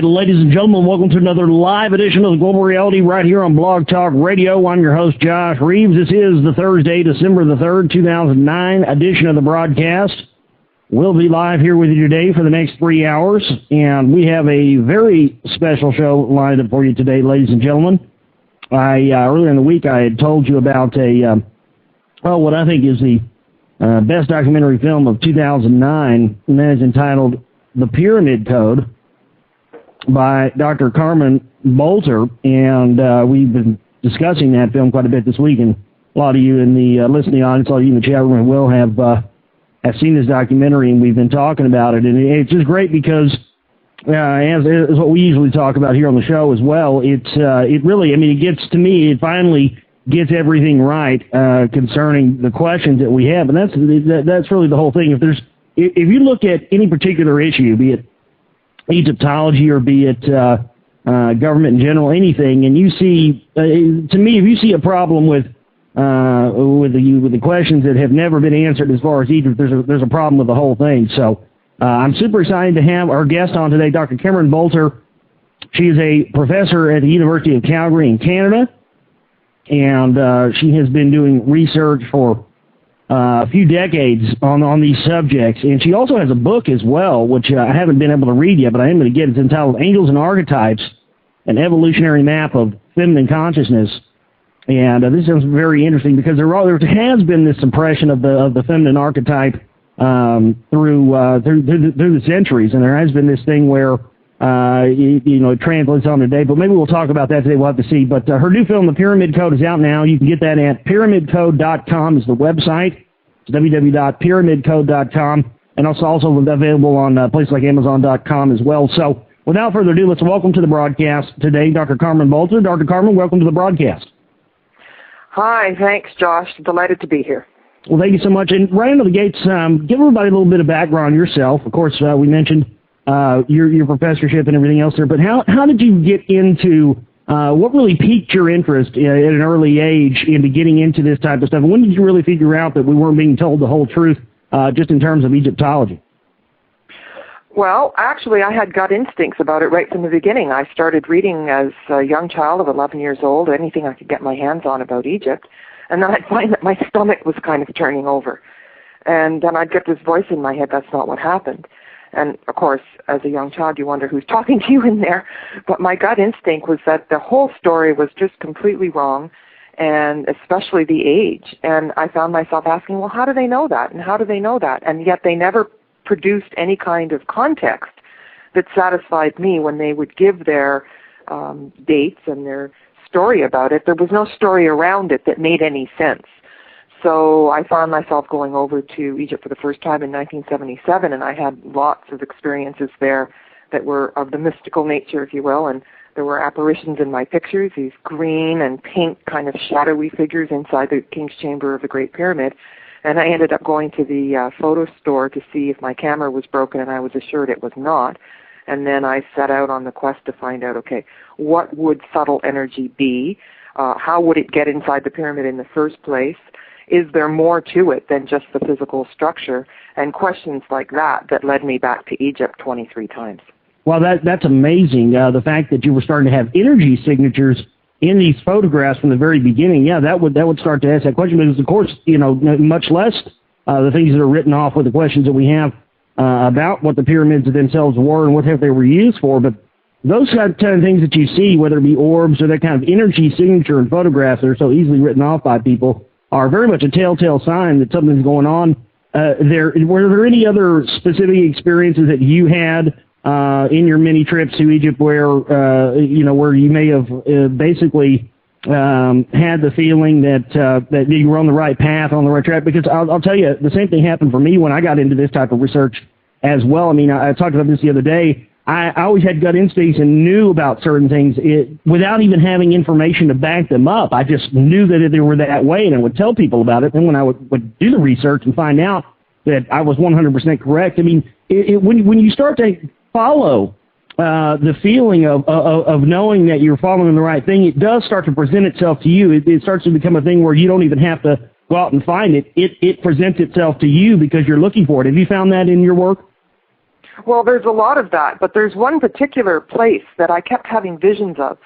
right, ladies and gentlemen, welcome to another live edition of the Global Reality right here on Blog Talk Radio. I'm your host, Josh Reeves. This is the Thursday, December the 3rd, 2009 edition of the broadcast. We'll be live here with you today for the next 3 hours, and we have a very special show lined up for you today, ladies and gentlemen. Earlier in the week, I had told you about what I think is the best documentary film of 2009, and that is entitled The Pyramid Code by Dr. Carmen Bolter, and we've been discussing that film quite a bit this week, and a lot of you in the listening audience, a lot of you in the chat room will have seen this documentary, and we've been talking about it, and it's just great because, as what we usually talk about here on the show as well, it really, it gets to me, it finally gets everything right concerning the questions that we have, and that's really the whole thing. If you look at any particular issue, be it Egyptology or be it government in general, anything, and you see, to me, if you see a problem with the questions that have never been answered as far as Egypt, there's a problem with the whole thing. So I'm super excited to have our guest on today, Dr. Cameron Bolter. She is a professor at the University of Calgary in Canada, and she has been doing research for a few decades on these subjects, and she also has a book as well, which I haven't been able to read yet, but I am going to get. It's entitled Angels and Archetypes, an Evolutionary Map of Feminine Consciousness. And this sounds very interesting because there has been this suppression of the feminine archetype through the centuries, and there has been this thing where it translates on today. But maybe we'll talk about that today. We'll have to see. But her new film, The Pyramid Code, is out now. You can get that at pyramidcode.com is the website. It's www.pyramidcode.com, and it's also available on places like Amazon.com as well. So without further ado, let's welcome to the broadcast today Dr. Carmen Bolter. Dr. Carmen, welcome to the broadcast. Hi, thanks, Josh. Delighted to be here. Well, thank you so much. And right out of the gates, give everybody a little bit of background on yourself. Of course, we mentioned your professorship and everything else there, but how did you get into, what really piqued your interest at an early age into getting into this type of stuff? And when did you really figure out that we weren't being told the whole truth just in terms of Egyptology? Well, actually, I had gut instincts about it right from the beginning. I started reading as a young child of 11 years old, anything I could get my hands on about Egypt, and then I'd find that my stomach was kind of turning over. And then I'd get this voice in my head, that's not what happened. And, of course, as a young child, you wonder who's talking to you in there. But my gut instinct was that the whole story was just completely wrong, and especially the age. And I found myself asking, well, how do they know that? And how do they know that? And yet they never produced any kind of context that satisfied me when they would give their dates and their story about it. There was no story around it that made any sense. So I found myself going over to Egypt for the first time in 1977, and I had lots of experiences there that were of the mystical nature, if you will, and there were apparitions in my pictures, these green and pink kind of shadowy figures inside the King's Chamber of the Great Pyramid. And I ended up going to the photo store to see if my camera was broken, and I was assured it was not. And then I set out on the quest to find out, okay, what would subtle energy be? How would it get inside the pyramid in the first place? Is there more to it than just the physical structure? And questions like that led me back to Egypt 23 times. Well, that's amazing. The fact that you were starting to have energy signatures in these photographs from the very beginning, that would start to ask that question, because, of course, much less the things that are written off with the questions that we have about what the pyramids themselves were and what they were used for. But those kind of things that you see, whether it be orbs or that kind of energy signature in photographs that are so easily written off by people, are very much a telltale sign that something's going on. Were there any other specific experiences that you had in your many trips to Egypt where you may have basically had the feeling that you were on the right path, on the right track? Because I'll tell you, the same thing happened for me when I got into this type of research as well. I talked about this the other day. I always had gut instincts and knew about certain things without even having information to back them up. I just knew that they were that way, and I would tell people about it. And when I would do the research and find out that I was 100% correct, when you start to follow the feeling of knowing that you're following the right thing, it does start to present itself to you. It starts to become a thing where you don't even have to go out and find it. It presents itself to you because you're looking for it. Have you found that in your work? Well, there's a lot of that, but there's one particular place that I kept having visions of.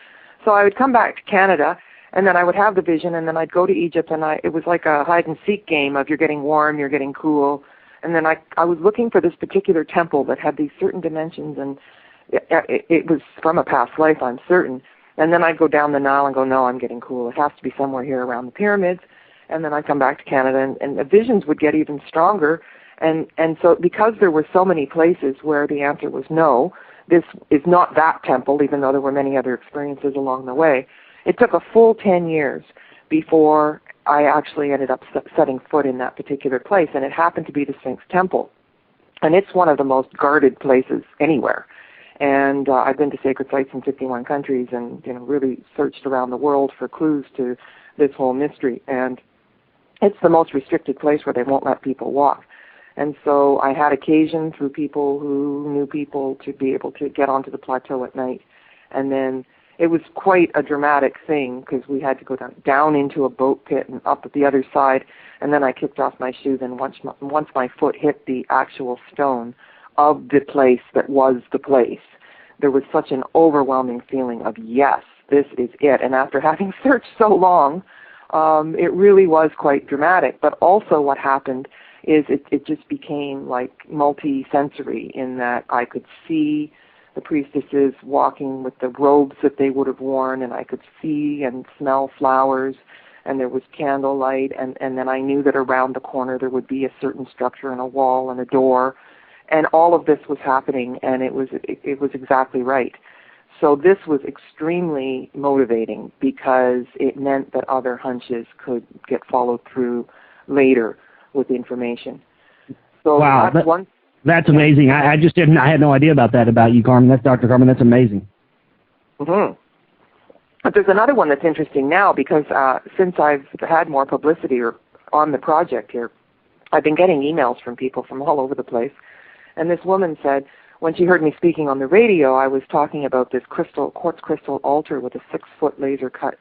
So I would come back to Canada, and then I would have the vision, and then I'd go to Egypt, and it was like a hide-and-seek game of you're getting warm, you're getting cool. And then I was looking for this particular temple that had these certain dimensions, and it was from a past life, I'm certain. And then I'd go down the Nile and go, no, I'm getting cool. It has to be somewhere here around the pyramids. And then I'd come back to Canada, and the visions would get even stronger. And so because there were so many places where the answer was no, this is not that temple, even though there were many other experiences along the way, it took a full 10 years before I actually ended up setting foot in that particular place, and it happened to be the Sphinx Temple. And it's one of the most guarded places anywhere. And I've been to sacred sites in 51 countries and really searched around the world for clues to this whole mystery. And it's the most restricted place where they won't let people walk. And so I had occasion through people who knew people to be able to get onto the plateau at night. And then it was quite a dramatic thing because we had to go down into a boat pit and up at the other side. And then I kicked off my shoes, and once my foot hit the actual stone of the place that was the place, there was such an overwhelming feeling of, yes, this is it. And after having searched so long, it really was quite dramatic. But also what happened is it just became like multi-sensory in that I could see the priestesses walking with the robes that they would have worn, and I could see and smell flowers, and there was candlelight, and then I knew that around the corner there would be a certain structure and a wall and a door, and all of this was happening, and it was exactly right. So this was extremely motivating because it meant that other hunches could get followed through later with information. So wow, that's amazing. I just didn't. I had no idea about that about you, Carmen. That's Dr. Carmen. That's amazing. Mm-hmm. But there's another one that's interesting now because since I've had more publicity on the project here, I've been getting emails from people from all over the place. And this woman said, when she heard me speaking on the radio, I was talking about this quartz crystal altar with a 6-foot laser-cut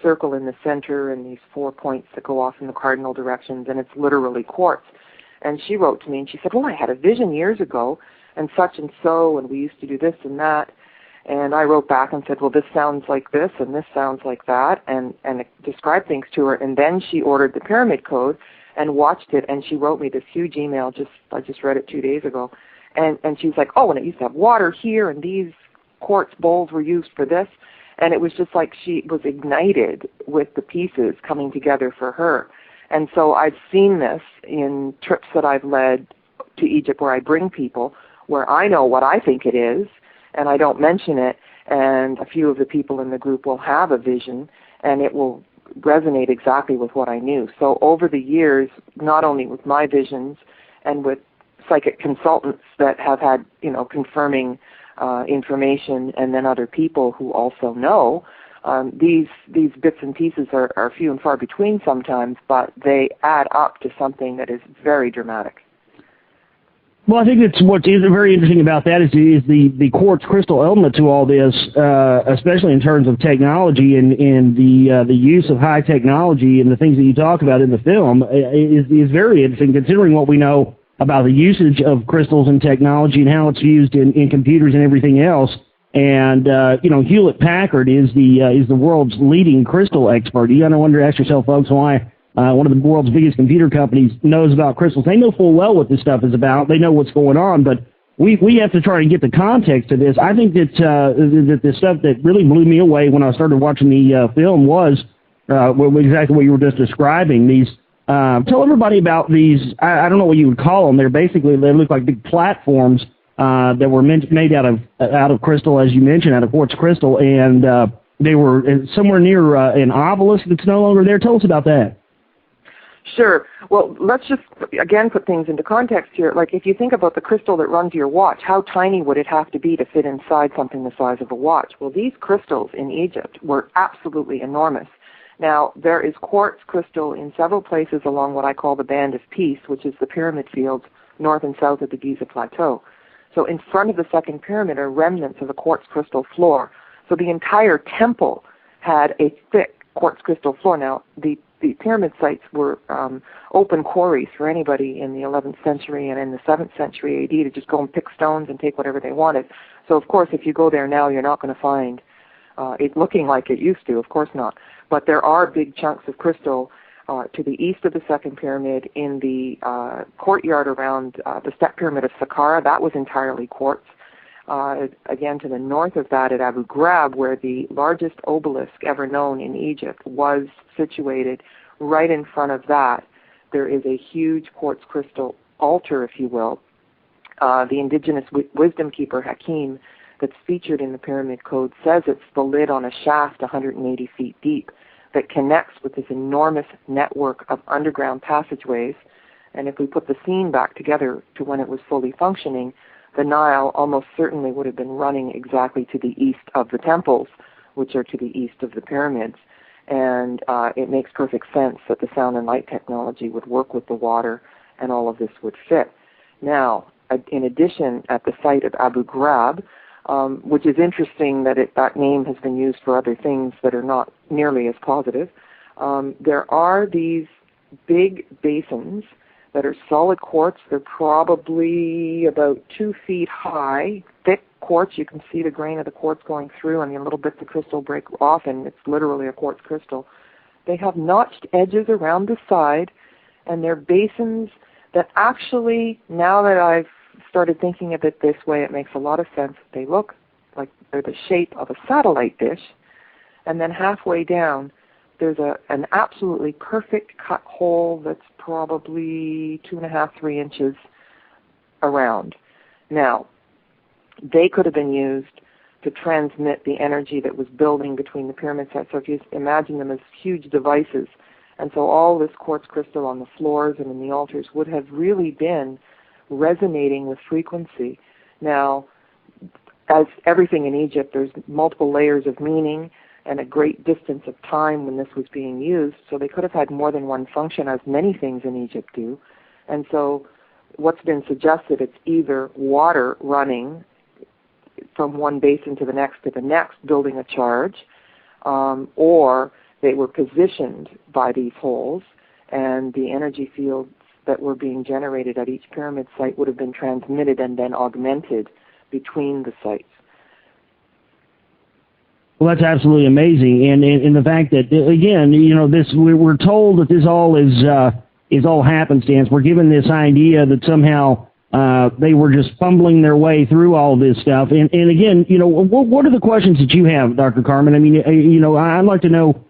circle in the center and these 4 points that go off in the cardinal directions, and it's literally quartz. And she wrote to me, and she said, well, I had a vision years ago, and so, and we used to do this and that. And I wrote back and said, well, this sounds like this, and this sounds like that, and described things to her. And then she ordered the Pyramid Code and watched it, and she wrote me this huge email. I just read it 2 days ago. And she was like, oh, and it used to have water here, and these quartz bowls were used for this. And it was just like she was ignited with the pieces coming together for her. And so I've seen this in trips that I've led to Egypt where I bring people, where I know what I think it is, and I don't mention it, and a few of the people in the group will have a vision, and it will resonate exactly with what I knew. So over the years, not only with my visions and with psychic consultants that have had, confirming information, and then other people who also know, these bits and pieces are few and far between sometimes, but they add up to something that is very dramatic. Well, I think what's very interesting about that is the quartz crystal element to all this, especially in terms of technology and the use of high technology and the things that you talk about in the film is very interesting, considering what we know about the usage of crystals and technology and how it's used in computers and everything else. And Hewlett-Packard is the world's leading crystal expert. You got to wonder, ask yourself, folks, why one of the world's biggest computer companies knows about crystals. They know full well what this stuff is about. They know what's going on, but we have to try and get the context of this. I think that the stuff that really blew me away when I started watching the film was exactly what you were just describing. These tell everybody about these. I don't know what you would call them. They look like big platforms that were made out of crystal, as you mentioned, out of quartz crystal, and they were somewhere near an obelisk that's no longer there. Tell us about that. Sure. Well, let's just, again, put things into context here. Like, if you think about the crystal that runs your watch, how tiny would it have to be to fit inside something the size of a watch? Well, these crystals in Egypt were absolutely enormous. Now, there is quartz crystal in several places along what I call the Band of Peace, which is the pyramid fields north and south of the Giza Plateau. So in front of the second pyramid are remnants of a quartz crystal floor. So the entire temple had a thick quartz crystal floor. Now, the the pyramid sites were open quarries for anybody in the 11th century and in the 7th century AD to just go and pick stones and take whatever they wanted. So, of course, if you go there now, you're not going to find it looking like it used to. Of course not. But there are big chunks of crystal to the east of the second pyramid in the courtyard around the step pyramid of Saqqara. That was entirely quartz. Again, to the north of that at Abu Ghraib, where the largest obelisk ever known in Egypt was situated, right in front of that, there is a huge quartz crystal altar, if you will. The indigenous wisdom keeper, Hakim, that's featured in the Pyramid Code says it's the lid on a shaft 180 feet deep that connects with this enormous network of underground passageways. And if we put the scene back together to when it was fully functioning, the Nile almost certainly would have been running exactly to the east of the temples, which are to the east of the pyramids. And it makes perfect sense that the sound and light technology would work with the water and all of this would fit. Now, in addition, at the site of Abu Ghraib, which is interesting that that name has been used for other things that are not nearly as positive, there are these big basins that are solid quartz. They're probably about 2 feet high, thick quartz. You can see the grain of the quartz going through, and the little bits of crystal break off, and it's literally a quartz crystal. They have notched edges around the side, and they're basins that actually, now that I've started thinking of it this way, it makes a lot of sense. They look like they're the shape of a satellite dish, and then halfway down, there's an absolutely perfect cut hole that's probably 2.5, 3 inches around. Now, they could have been used to transmit the energy that was building between the pyramid sites. So if you imagine them as huge devices, and so all this quartz crystal on the floors and in the altars would have really been resonating with frequency. Now, as everything in Egypt, there's multiple layers of meaning and a great distance of time when this was being used, so they could have had more than one function, as many things in Egypt do. And so what's been suggested, it's either water running from one basin to the next, building a charge, or they were positioned by these holes, and the energy fields that were being generated at each pyramid site would have been transmitted and then augmented between the sites. Well, that's absolutely amazing, and the fact that, again, you know, we're told that this all is all happenstance. We're given this idea that somehow they were just fumbling their way through all this stuff. And again, you know, what are the questions that you have, Dr. Carmen? I mean, you know, I'd like to know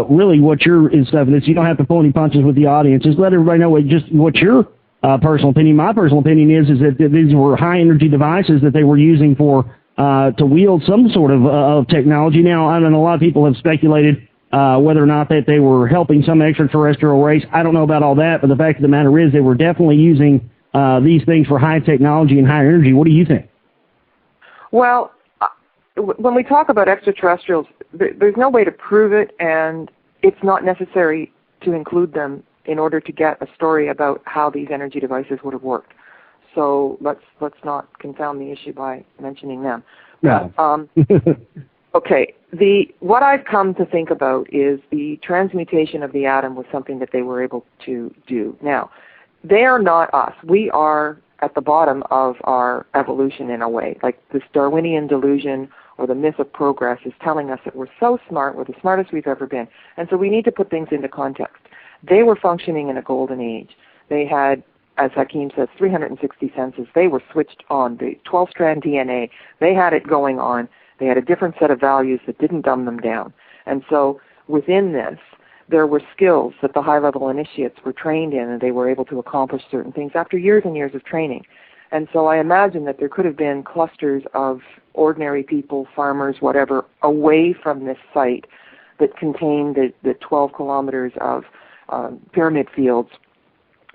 really what your stuff is. You don't have to pull any punches with the audience. Just let everybody know just what your personal opinion. My personal opinion is that these were high energy devices that they were using for to wield some sort of technology. Now, I don't know, a lot of people have speculated whether or not that they were helping some extraterrestrial race. I don't know about all that, but the fact of the matter is they were definitely using these things for high technology and high energy. What do you think? Well, when we talk about extraterrestrials, there's no way to prove it, and it's not necessary to include them in order to get a story about how these energy devices would have worked. So let's not confound the issue by mentioning them. No. Okay. What I've come to think about is the transmutation of the atom was something that they were able to do. Now, they are not us. We are at the bottom of our evolution in a way. Like this Darwinian delusion or the myth of progress is telling us that we're so smart, we're the smartest we've ever been. And so we need to put things into context. They were functioning in a golden age. They had, as Hakim says, 360 senses. They were switched on. The 12-strand DNA, they had it going on. They had a different set of values that didn't dumb them down. And so within this, there were skills that the high-level initiates were trained in, and they were able to accomplish certain things after years and years of training. And so I imagine that there could have been clusters of ordinary people, farmers, whatever, away from this site that contained the 12 kilometers of pyramid fields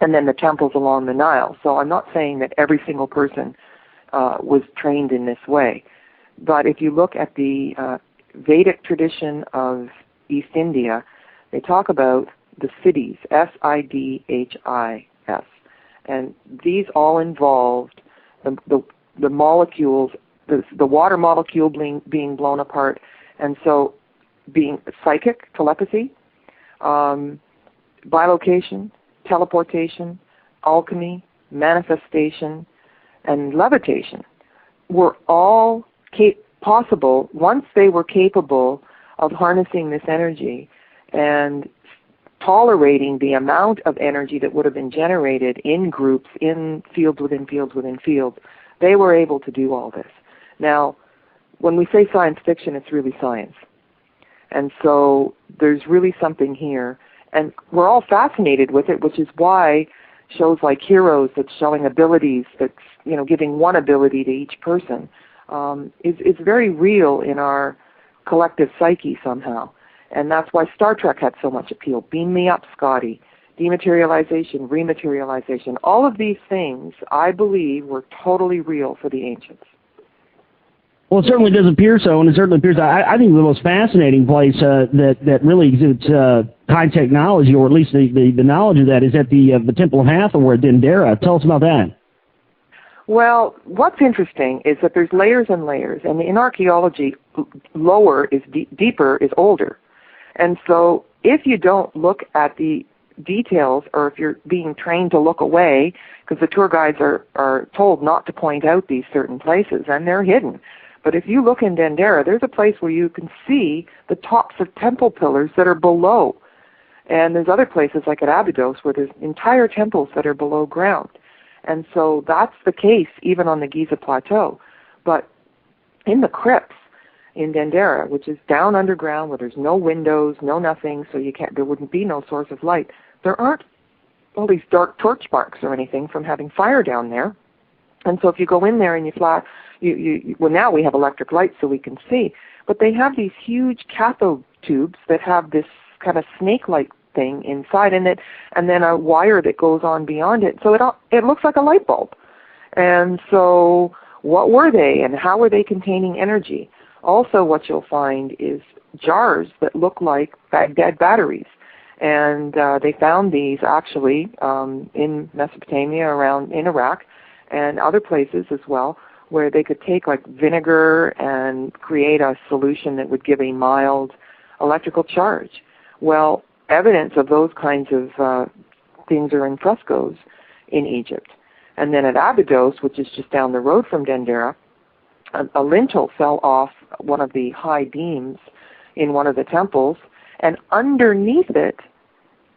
and then the temples along the Nile. So I'm not saying that every single person was trained in this way. But if you look at the Vedic tradition of East India, they talk about the Siddhis, S-I-D-H-I-S. And these all involved the molecules, the water molecule being blown apart, and so being psychic, telepathy, bilocation, teleportation, alchemy, manifestation, and levitation were all possible once they were capable of harnessing this energy and tolerating the amount of energy that would have been generated in groups, in fields within fields within fields. They were able to do all this. Now, when we say science fiction, it's really science. And so there's really something here. And we're all fascinated with it, which is why shows like Heroes that's showing abilities, that's, you know, giving one ability to each person, is very real in our collective psyche somehow. And that's why Star Trek had so much appeal. Beam me up, Scotty. Dematerialization, rematerialization. All of these things, I believe, were totally real for the ancients. Well, it certainly does appear so, and it certainly appears, I think the most fascinating place that really exhibits high technology, or at least the knowledge of that, is at the Temple of Hathor at Dendera. Tell us about that. Well, what's interesting is that there's layers and layers, and in archaeology, lower is deeper is older. And so if you don't look at the details, or if you're being trained to look away, because the tour guides are told not to point out these certain places, and they're hidden. But if you look in Dendera, there's a place where you can see the tops of temple pillars that are below. And there's other places like at Abydos where there's entire temples that are below ground. And so that's the case even on the Giza Plateau. But in the crypts in Dendera, which is down underground where there's no windows, no nothing, so there wouldn't be no source of light, there aren't all these dark torch marks or anything from having fire down there. And so if you go in there and you flash, well, now we have electric lights so we can see, but they have these huge cathode tubes that have this kind of snake-like thing inside in it, and then a wire that goes on beyond it. So it looks like a light bulb. And so what were they, and how were they containing energy? Also, what you'll find is jars that look like Baghdad batteries. And they found these actually in Mesopotamia, in Iraq, and other places as well, where they could take like vinegar and create a solution that would give a mild electrical charge. Well, evidence of those kinds of things are in frescoes in Egypt. And then at Abydos, which is just down the road from Dendera, a lintel fell off one of the high beams in one of the temples, and underneath it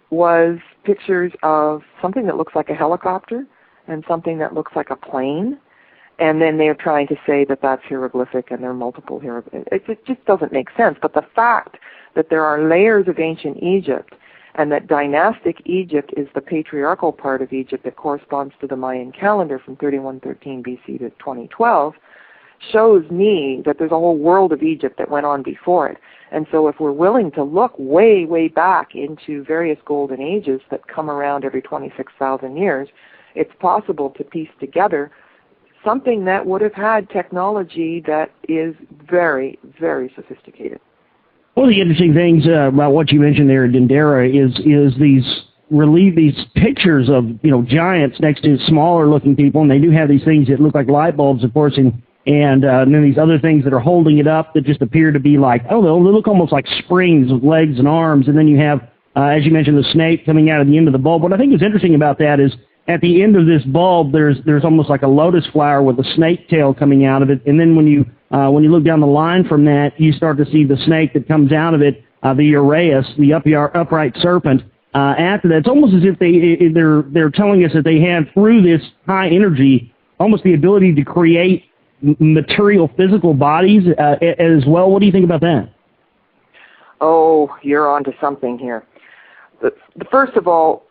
was pictures of something that looks like a helicopter and something that looks like a plane. And then they're trying to say that that's hieroglyphic, and there are multiple hieroglyphics. It just doesn't make sense. But the fact that there are layers of ancient Egypt, and that dynastic Egypt is the patriarchal part of Egypt that corresponds to the Mayan calendar from 3113 BC to 2012, shows me that there's a whole world of Egypt that went on before it. And so if we're willing to look way, way back into various golden ages that come around every 26,000 years, it's possible to piece together something that would have had technology that is very, very sophisticated. One of the interesting things about what you mentioned there at Dendera is these pictures of, you know, giants next to smaller looking people, and they do have these things that look like light bulbs, of course, and then these other things that are holding it up that just appear to be like, they look almost like springs with legs and arms, and then you have, as you mentioned, the snake coming out of the end of the bulb. What I think is interesting about that is at the end of this bulb, there's almost like a lotus flower with a snake tail coming out of it, and then when you look down the line from that, you start to see the snake that comes out of it, the Uraeus, the upright serpent. After that, it's almost as if they're telling us that they have, through this high energy, almost the ability to create material, physical bodies as well. What do you think about that? Oh, you're onto something here. First of all,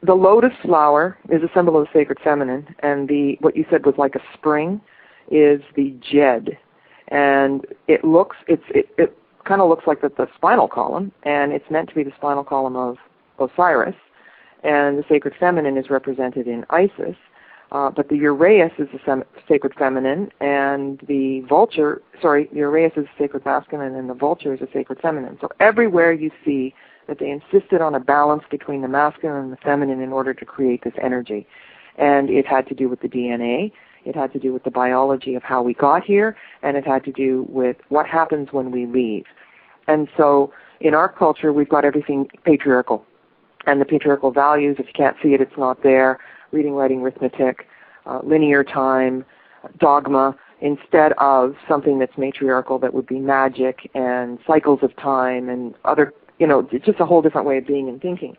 the lotus flower is a symbol of the sacred feminine, and what you said was like a spring is the Jed, and it kind of looks like the spinal column, and it's meant to be the spinal column of Osiris, and the sacred feminine is represented in Isis, but the Uraeus is the sacred feminine, and the Uraeus is the sacred masculine, and the vulture is the sacred feminine. So everywhere you see that they insisted on a balance between the masculine and the feminine in order to create this energy. And it had to do with the DNA, it had to do with the biology of how we got here, and it had to do with what happens when we leave. And so in our culture, we've got everything patriarchal. and the patriarchal values. If you can't see it, it's not there. Reading, writing, arithmetic, linear time, dogma, instead of something that's matriarchal that would be magic and cycles of time and other, it's just a whole different way of being and thinking.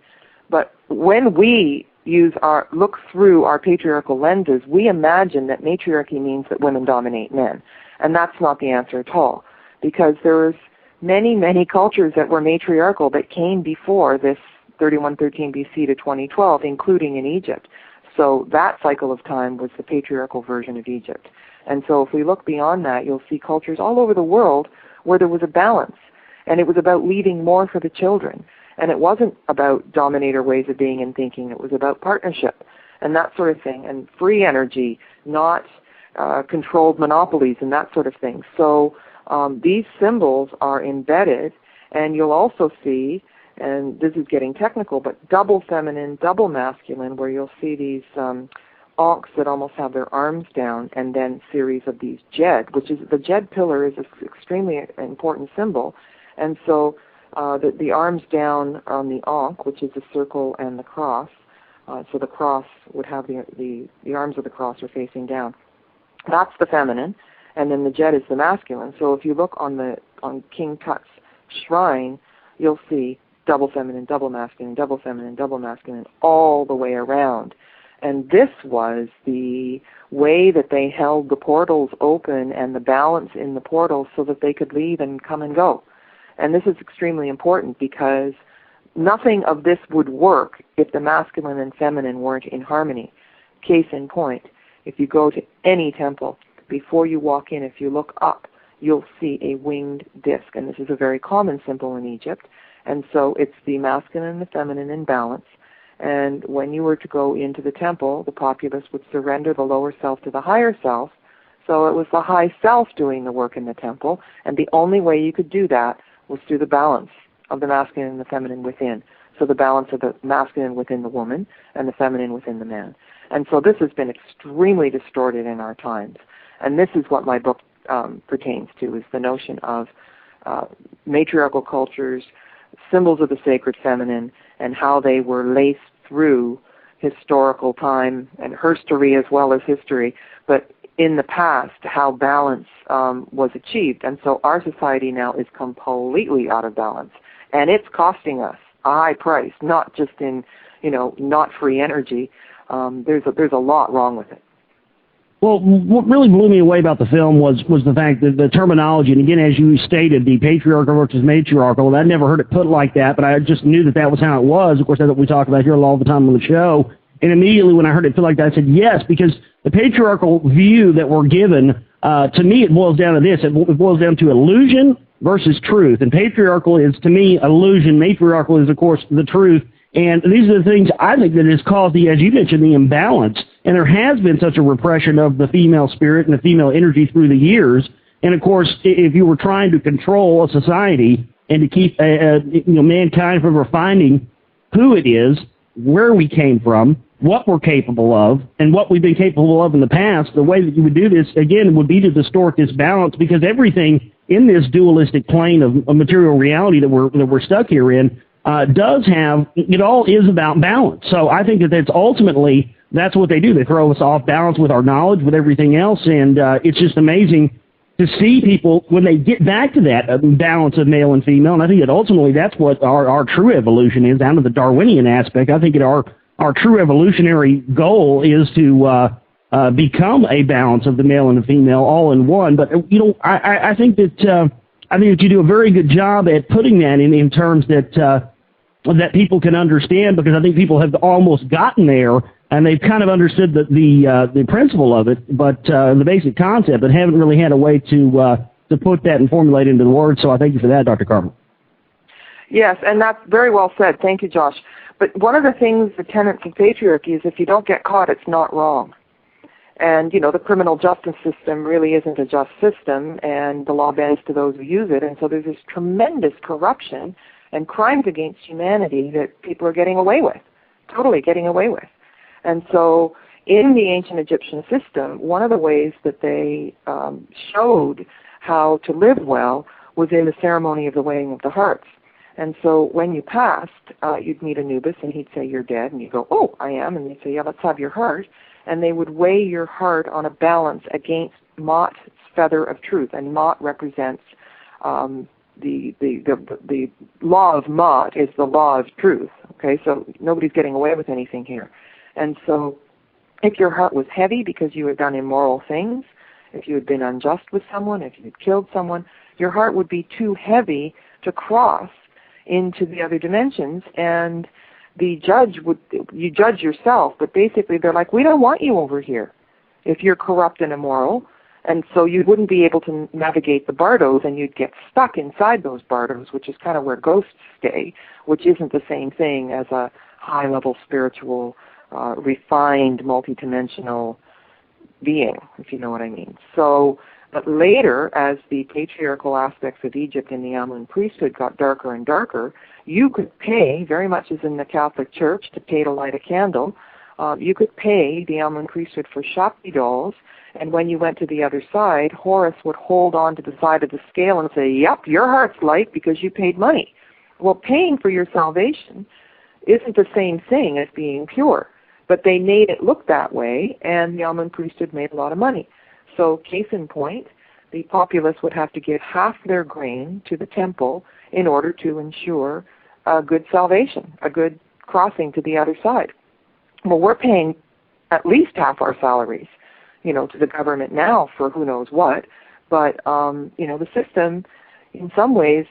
But when we look through our patriarchal lenses, we imagine that matriarchy means that women dominate men. And that's not the answer at all, because there's many, many cultures that were matriarchal that came before this 3113 BC to 2012, including in Egypt. So that cycle of time was the patriarchal version of Egypt. And so if we look beyond that, you'll see cultures all over the world where there was a balance, and it was about leaving more for the children. And it wasn't about dominator ways of being and thinking. It was about partnership and that sort of thing, and free energy, not controlled monopolies and that sort of thing. So these symbols are embedded, and you'll also see, and this is getting technical, but double feminine, double masculine, where you'll see these Ankhs that almost have their arms down, and then series of these Jed, which is, the Jed pillar is an extremely important symbol. And so the arms down on the Ankh, which is the circle and the cross, so the cross would have the arms of the cross are facing down. That's the feminine, and then the Jed is the masculine. So if you look on King Tut's shrine, you'll see double feminine, double masculine, double feminine, double masculine, all the way around. And this was the way that they held the portals open and the balance in the portals so that they could leave and come and go. And this is extremely important, because nothing of this would work if the masculine and feminine weren't in harmony. Case in point, if you go to any temple, before you walk in, if you look up, you'll see a winged disc. And this is a very common symbol in Egypt. And so it's the masculine and the feminine in balance. And when you were to go into the temple, the populace would surrender the lower self to the higher self. So it was the high self doing the work in the temple. And the only way you could do that was through the balance of the masculine and the feminine within. So the balance of the masculine within the woman and the feminine within the man. And so this has been extremely distorted in our times. And this is what my book pertains to, is the notion of matriarchal cultures, symbols of the sacred feminine, and how they were laced through historical time and herstory as well as history, but in the past, how balance was achieved. And so our society now is completely out of balance, and it's costing us a high price, not just in, not free energy. There's a lot wrong with it. Well, what really blew me away about the film was the fact that the terminology, and again, as you stated, the patriarchal versus matriarchal, I never heard it put like that, but I just knew that was how it was. Of course, that's what we talk about here all the time on the show. And immediately when I heard it put like that, I said, yes, because the patriarchal view that we're given, to me, it boils down to this. It boils down to illusion versus truth. And patriarchal is, to me, illusion. Matriarchal is, of course, the truth. And these are the things I think that has caused as you mentioned, the imbalance. And there has been such a repression of the female spirit and the female energy through the years. And of course, if you were trying to control a society and to keep mankind from refining who it is, where we came from, what we're capable of, and what we've been capable of in the past, the way that you would do this, again, would be to distort this balance, because everything in this dualistic plane of material reality that we're stuck here in does have, it all is about balance. So I think that's ultimately, that's what they do. They throw us off balance with our knowledge, with everything else, and it's just amazing to see people when they get back to that balance of male and female. And I think that ultimately that's what our true evolution is, down to the Darwinian aspect. I think that our true evolutionary goal is to become a balance of the male and the female all in one. But I think that you do a very good job at putting that in terms that that people can understand, because I think people have almost gotten there and they've kind of understood the principle of it, but the basic concept, but haven't really had a way to put that and formulate into the words. So I thank you for that, Dr. Carver. Yes, and that's very well said. Thank you, Josh. But one of the things, the tenets of patriarchy, is if you don't get caught, it's not wrong. And, the criminal justice system really isn't a just system, and the law bends to those who use it. And so there's this tremendous corruption and crimes against humanity that people are getting away with, totally getting away with. And so in the ancient Egyptian system, one of the ways that they showed how to live well was in the ceremony of the weighing of the hearts. And so when you passed, you'd meet Anubis, and he'd say, you're dead. And you go, oh, I am. And they'd say, yeah, let's have your heart. And they would weigh your heart on a balance against Ma'at's feather of truth. And Ma'at represents the law of Ma'at is the law of truth. Okay, so nobody's getting away with anything here. And so if your heart was heavy because you had done immoral things, if you had been unjust with someone, if you had killed someone, your heart would be too heavy to cross into the other dimensions, and you judge yourself, but basically they're like, we don't want you over here if you're corrupt and immoral, and so you wouldn't be able to navigate the bardos, and you'd get stuck inside those bardos, which is kind of where ghosts stay, which isn't the same thing as a high-level spiritual, refined, multidimensional being, if you know what I mean. So, but later, as the patriarchal aspects of Egypt in the Amlin priesthood got darker and darker, you could pay, very much as in the Catholic Church, to pay to light a candle. You could pay the Amlin priesthood for Shakti dolls, and when you went to the other side, Horus would hold on to the side of the scale and say, yep, your heart's light because you paid money. Well, paying for your salvation isn't the same thing as being pure, but they made it look that way, and the Amlin priesthood made a lot of money. So, case in point, the populace would have to give half their grain to the temple in order to ensure a good salvation, a good crossing to the other side. Well, we're paying at least half our salaries, to the government now for who knows what, but, the system in some ways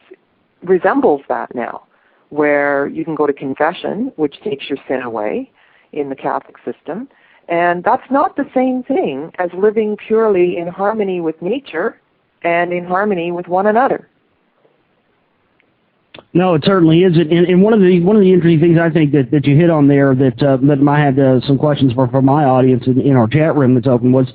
resembles that now, where you can go to confession, which takes your sin away in the Catholic system, and that's not the same thing as living purely in harmony with nature and in harmony with one another. No, it certainly isn't. And one of the interesting things I think that you hit on there that I had some questions for my audience in our chat room that's open was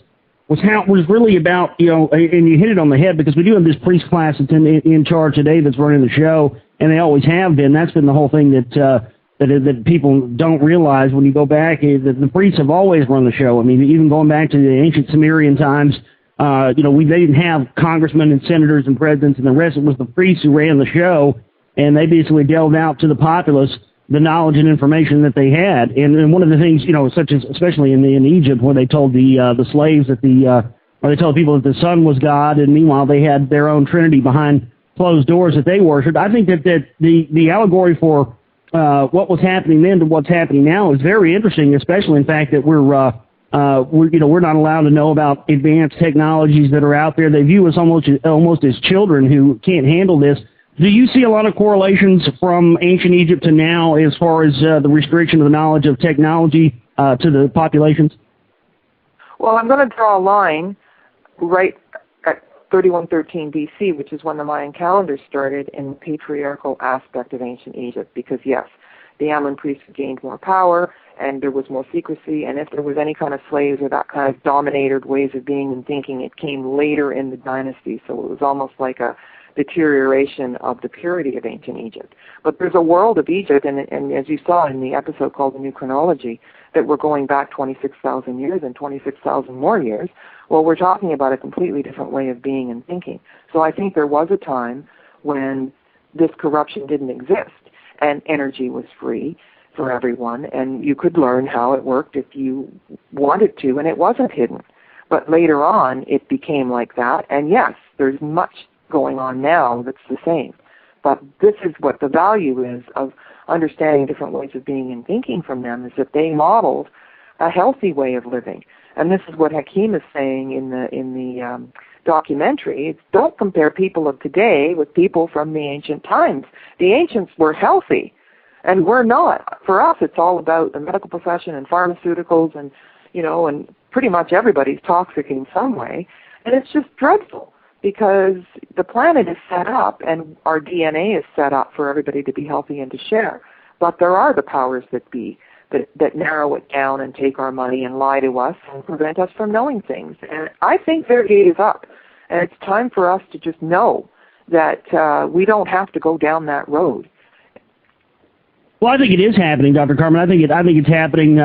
how it was really about, and you hit it on the head, because we do have this priest class that's in charge today that's running the show, and they always have been. That's been the whole thing that people don't realize when you go back, is that the priests have always run the show. I mean, even going back to the ancient Sumerian times, they didn't have congressmen and senators and presidents and the rest. It was the priests who ran the show, and they basically delved out to the populace the knowledge and information that they had. And one of the things, such as especially in Egypt, where they told the slaves that or they told people that the sun was God, and meanwhile they had their own trinity behind closed doors that they worshipped. I think that the allegory for what was happening then to what's happening now is very interesting, especially in fact that we're not allowed to know about advanced technologies that are out there. They view us almost as children who can't handle this. Do you see a lot of correlations from ancient Egypt to now as far as the restriction of the knowledge of technology to the populations? Well, I'm going to draw a line right at 3113 BC, which is when the Mayan calendar started, in the patriarchal aspect of ancient Egypt, because yes, the Amlin priests gained more power, and there was more secrecy, and if there was any kind of slaves or that kind of dominated ways of being and thinking, it came later in the dynasty, so it was almost like a deterioration of the purity of ancient Egypt. But there's a world of Egypt, and as you saw in the episode called The New Chronology, that we're going back 26,000 years and 26,000 more years. Well, we're talking about a completely different way of being and thinking. So I think there was a time when this corruption didn't exist, and energy was free for everyone, and you could learn how it worked if you wanted to, and it wasn't hidden. But later on, it became like that, and yes, there's much going on now that's the same. But this is what the value is of understanding different ways of being and thinking from them, is that they modeled a healthy way of living. And this is what Hakim is saying in the documentary. It's, don't compare people of today with people from the ancient times. The ancients were healthy, and we're not. For us, it's all about the medical profession and pharmaceuticals, and and pretty much everybody's toxic in some way. And it's just dreadful, because the planet is set up and our DNA is set up for everybody to be healthy and to share. But there are the powers that be that narrow it down and take our money and lie to us and prevent us from knowing things. And I think their gate is up. And it's time for us to just know that we don't have to go down that road. Well, I think it is happening, Dr. Carmen. I think it's happening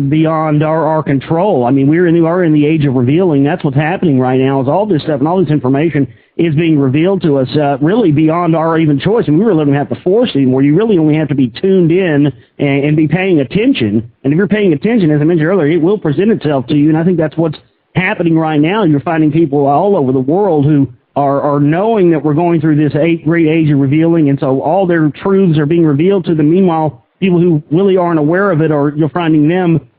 beyond our control. I mean, we are in the age of revealing. That's what's happening right now, is all this stuff and all this information is being revealed to us really beyond our even choice. And we really don't have to force it anymore. You really only have to be tuned in and be paying attention. And if you're paying attention, as I mentioned earlier, it will present itself to you. And I think that's what's happening right now. You're finding people all over the world who are knowing that we're going through this great age of revealing, and so all their truths are being revealed to them. Meanwhile, people who really aren't aware of it, or you're finding them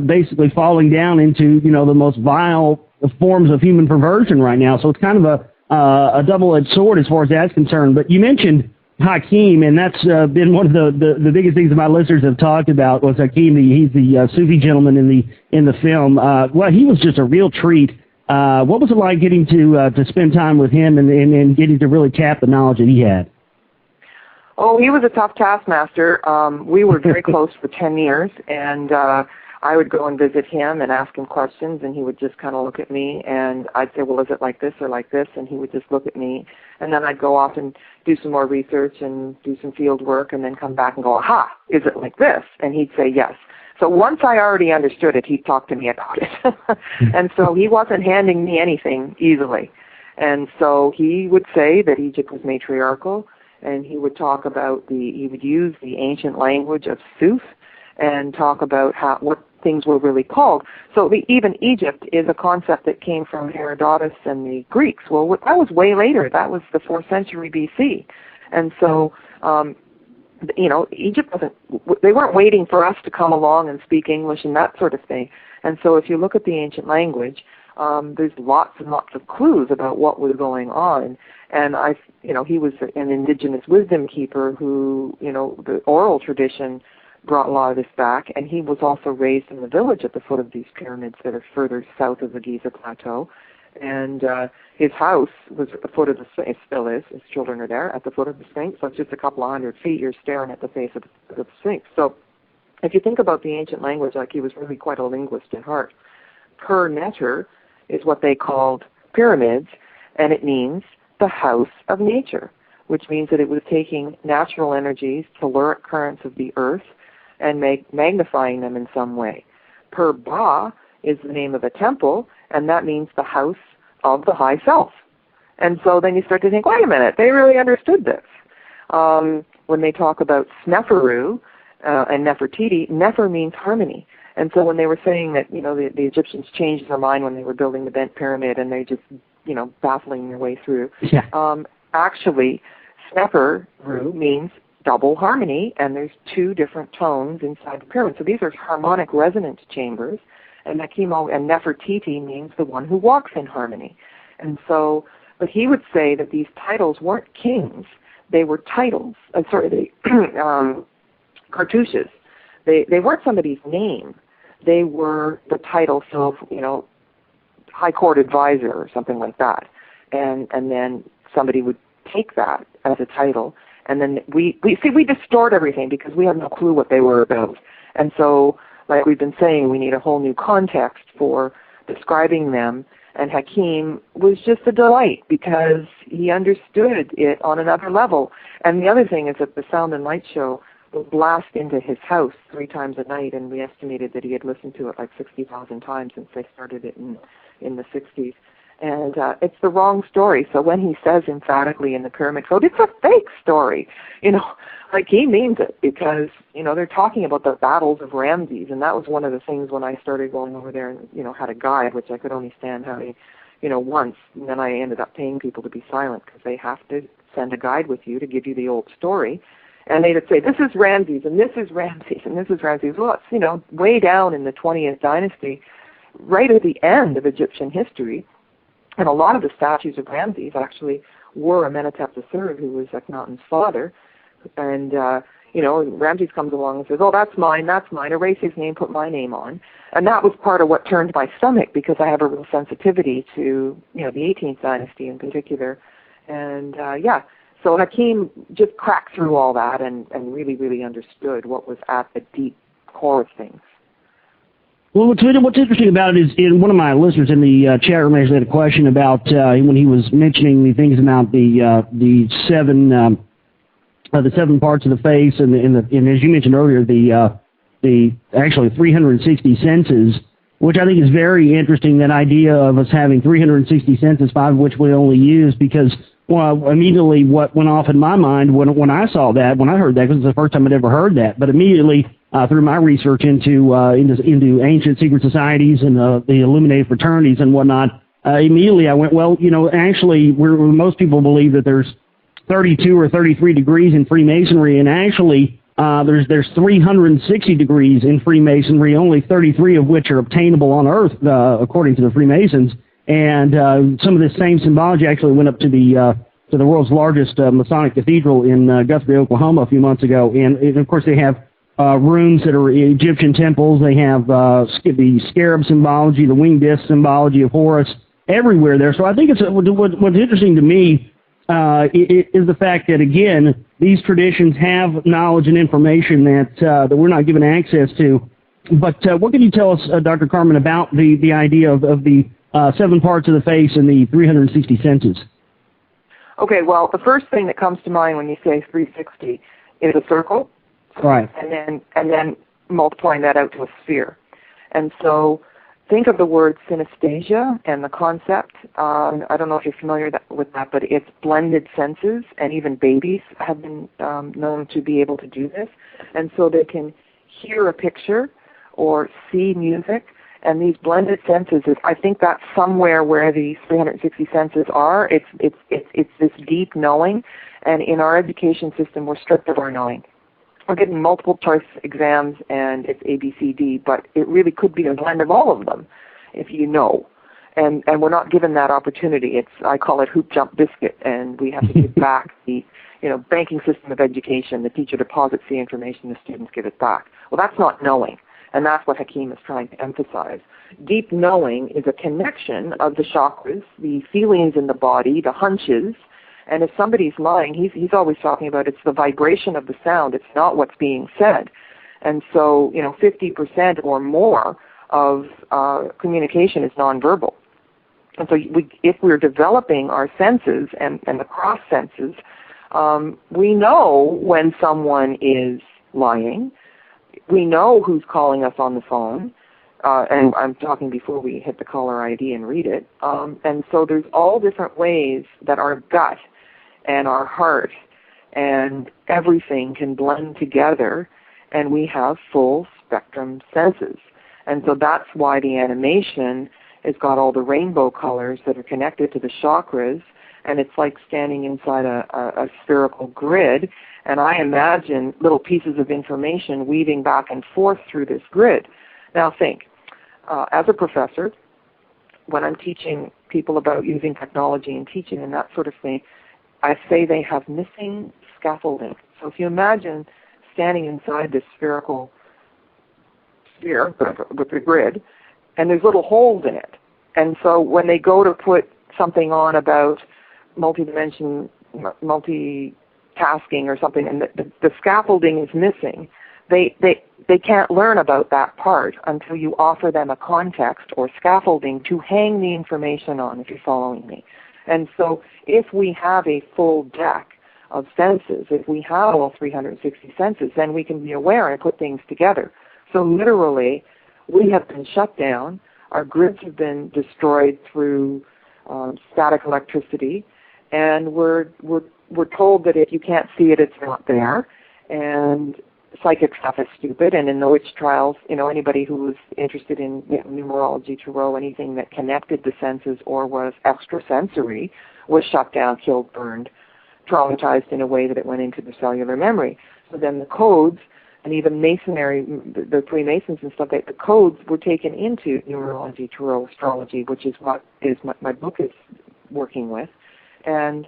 basically falling down into, you know, the most vile forms of human perversion right now. So it's kind of a double-edged sword as far as that's concerned. But you mentioned Hakim, and that's been one of the biggest things that my listeners have talked about was Hakim. He's the Sufi gentleman in the film. Well, he was just a real treat. What was it like getting to spend time with him and getting to really tap the knowledge that he had? Oh, he was a tough taskmaster. We were very close for 10 years, and I would go and visit him and ask him questions, and he would just kind of look at me, and I'd say, well, is it like this or like this? And he would just look at me, and then I'd go off and do some more research and do some field work, and then come back and go, aha, is it like this? And he'd say yes. So once I already understood it, he'd talk to me about it. And so he wasn't handing me anything easily. And so he would say that Egypt was matriarchal, and he would talk about he would use the ancient language of Suf and talk about what things were really called. So even Egypt is a concept that came from Herodotus and the Greeks. Well, that was way later. That was the 4th century BC. And so, you know, Egypt they weren't waiting for us to come along and speak English and that sort of thing. And so if you look at the ancient language, there's lots and lots of clues about what was going on. And he was an indigenous wisdom keeper who, you know, the oral tradition brought a lot of this back, and he was also raised in the village at the foot of these pyramids that are further south of the Giza Plateau. And his house was at the foot of the Sphinx, still is, his children are there, at the foot of the Sphinx, so it's just a couple of 100 feet, you're staring at the face of the Sphinx. So if you think about the ancient language, like he was really quite a linguist at heart. Per-Neter is what they called pyramids, and it means the house of nature, which means that it was taking natural energies, telluric currents of the earth, and magnifying them in some way. Per-Ba is the name of a temple, and that means the house of the high self. And so then you start to think, wait a minute, they really understood this. When they talk about Sneferu and Nefertiti, Nefer means harmony. And so when they were saying that, you know, the Egyptians changed their mind when they were building the bent pyramid and they just, you know, baffling their way through. Yeah. Actually, Sneferu means double harmony, and there's 2 different tones inside the pyramid. So these are harmonic resonance chambers, and Nefertiti means the one who walks in harmony. And so, but he would say that these titles weren't kings, they were titles, cartouches. They weren't somebody's name, they were the title, so, you know, High Court Advisor or something like that. And then somebody would take that as a title. And then we distort everything because we have no clue what they were about. And so, like we've been saying, we need a whole new context for describing them. And Hakim was just a delight because he understood it on another level. And the other thing is that the Sound and Light show would blast into his house 3 times a night, and we estimated that he had listened to it like 60,000 times since they started it in the 60s. And it's the wrong story. So when he says emphatically in the Pyramid Code, it's a fake story, you know, like he means it because, you know, they're talking about the battles of Ramses. And that was one of the things when I started going over there and, you know, had a guide, which I could only stand having, you know, once. And then I ended up paying people to be silent because they have to send a guide with you to give you the old story. And they'd say, this is Ramses, and this is Ramses, and this is Ramses. Well, it's, you know, way down in the 20th dynasty, right at the end of Egyptian history. And a lot of the statues of Ramses actually were Amenhotep III, who was Akhenaten's father. And, you know, Ramses comes along and says, oh, that's mine, erase his name, put my name on. And that was part of what turned my stomach because I have a real sensitivity to, you know, the 18th dynasty in particular. And, yeah, so Hakim just cracked through all that and really, really understood what was at the deep core of things. Well, what's interesting about it is, one of my listeners in the chat room actually had a question about when he was mentioning the things about the 7 parts of the face, and as you mentioned earlier, the actually 360 senses, which I think is very interesting, that idea of us having 360 senses, 5 of which we only use, because immediately what went off in my mind when I saw that, when I heard that, because it's the first time I'd ever heard that, but immediately through my research into ancient secret societies and the illuminated fraternities and whatnot, immediately I went, well, actually, most people believe that there's 32 or 33 degrees in Freemasonry, and actually there's 360 degrees in Freemasonry, only 33 of which are obtainable on Earth, according to the Freemasons. And some of this same symbology actually went up to the world's largest Masonic cathedral in Guthrie, Oklahoma, a few months ago. And of course, they have rooms that are Egyptian temples. They have the scarab symbology, the winged disc symbology of Horus, everywhere there. So I think what's interesting to me is the fact that, again, these traditions have knowledge and information that we're not given access to. But what can you tell us, Dr. Carmen, about the idea of the 7 parts of the face and the 360 senses? Okay, well, the first thing that comes to mind when you say 360 is a circle, right? And then multiplying that out to a sphere. And so think of the word synesthesia and the concept. I don't know if you're familiar with that, but it's blended senses, and even babies have been known to be able to do this. And so they can hear a picture or see music, and these blended senses, I think that's somewhere where these 360 senses are. It's this deep knowing, and in our education system, we're stripped of our knowing. We're getting multiple choice exams, and it's A, B, C, D, but it really could be a blend of all of them, if you know. And we're not given that opportunity. I call it hoop jump biscuit, and we have to give back the banking system of education. The teacher deposits the information, the students give it back. Well, that's not knowing, and that's what Hakim is trying to emphasize. Deep knowing is a connection of the chakras, the feelings in the body, the hunches. And if somebody's lying, he's always talking about it's the vibration of the sound. It's not what's being said. And so, 50% or more of communication is nonverbal. And so if we're developing our senses and the cross senses, we know when someone is lying. We know who's calling us on the phone. And I'm talking before we hit the caller ID and read it. And so there's all different ways that our gut and our heart and everything can blend together, and we have full spectrum senses. And so that's why the animation has got all the rainbow colors that are connected to the chakras, and it's like standing inside a spherical grid, and I imagine little pieces of information weaving back and forth through this grid. Now think, as a professor, when I'm teaching people about using technology and teaching and that sort of thing, I say they have missing scaffolding. So if you imagine standing inside this spherical sphere with the grid, and there's little holes in it. And so when they go to put something on about multitasking or something, and the scaffolding is missing, they can't learn about that part until you offer them a context or scaffolding to hang the information on, if you're following me. And so if we have a full deck of senses, if we have all 360 senses, then we can be aware and put things together. So literally, we have been shut down. Our grids have been destroyed through static electricity, and we're told that if you can't see it, it's not there. And psychic stuff is stupid, and in the witch trials, anybody who was interested in numerology, tarot, anything that connected the senses or was extrasensory was shut down, killed, burned, traumatized in a way that it went into the cellular memory. So then the codes, and even Masonry, the Freemasons and stuff, the codes were taken into numerology, tarot, astrology, which is what my book is working with. And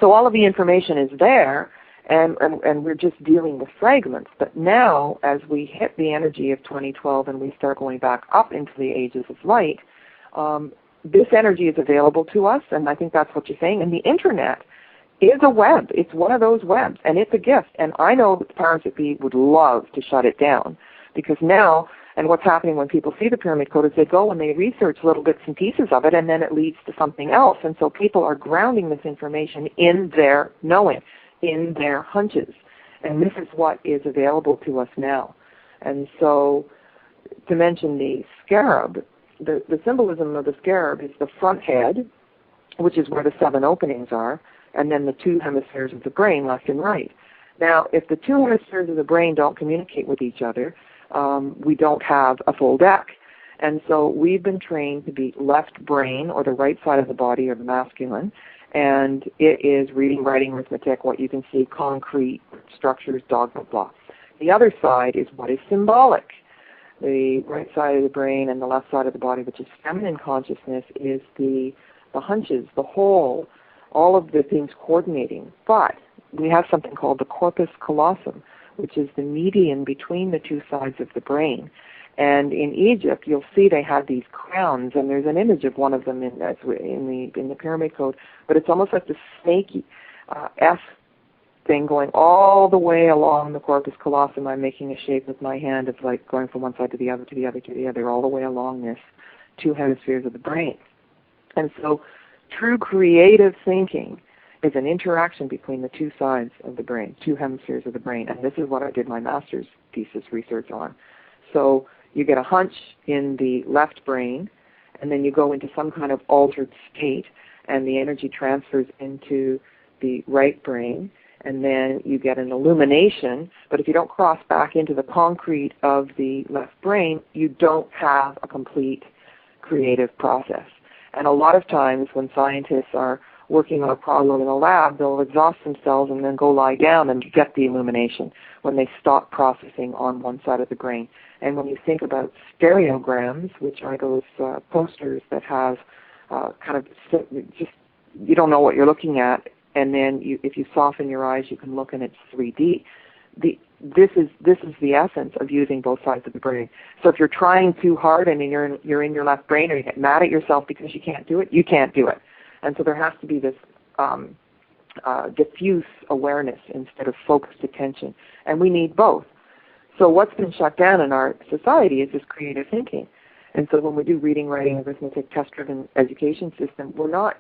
so all of the information is there, and we're just dealing with fragments. But now, as we hit the energy of 2012 and we start going back up into the ages of light, this energy is available to us, and I think that's what you're saying. And the Internet is a web. It's one of those webs, and it's a gift. And I know that the powers that be would love to shut it down, because now, and what's happening when people see the Pyramid Code is they go and they research little bits and pieces of it, and then it leads to something else. And so people are grounding this information in their knowing, in their hunches. And this is what is available to us now. And so to mention the scarab, the symbolism of the scarab is the front head, which is where the 7 openings are, and then the 2 hemispheres of the brain, left and right. Now, if the 2 hemispheres of the brain don't communicate with each other, we don't have a full deck. And so we've been trained to be left brain, or the right side of the body, or the masculine, and it is reading, writing, arithmetic, what you can see, concrete structures, dogma, blah. The other side is what is symbolic. The right side of the brain and the left side of the body, which is feminine consciousness, is the hunches, the whole, all of the things coordinating. But we have something called the corpus callosum, which is the median between the 2 sides of the brain. And in Egypt, you'll see they have these crowns, and there's an image of one of them in the pyramid code, but it's almost like the snaky S thing going all the way along the corpus callosum. I'm making a shape with my hand of like going from one side to the other, to the other, to the other, all the way along this 2 hemispheres of the brain. And so true creative thinking is an interaction between the 2 sides of the brain, 2 hemispheres of the brain, and this is what I did my master's thesis research on. So you get a hunch in the left brain, and then you go into some kind of altered state, and the energy transfers into the right brain, and then you get an illumination. But if you don't cross back into the concrete of the left brain, you don't have a complete creative process. And a lot of times when scientists are working on a problem in a lab, they'll exhaust themselves and then go lie down and get the illumination when they stop processing on one side of the brain. And when you think about stereograms, which are those posters that have kind of just, you don't know what you're looking at, and then if you soften your eyes, you can look and it's 3D. This is the essence of using both sides of the brain. So if you're trying too hard and you're in your left brain, or you get mad at yourself because you can't do it, you can't do it. And so there has to be this diffuse awareness instead of focused attention. And we need both. So what's been shut down in our society is this creative thinking. And so when we do reading, writing, arithmetic, test-driven education system, we're not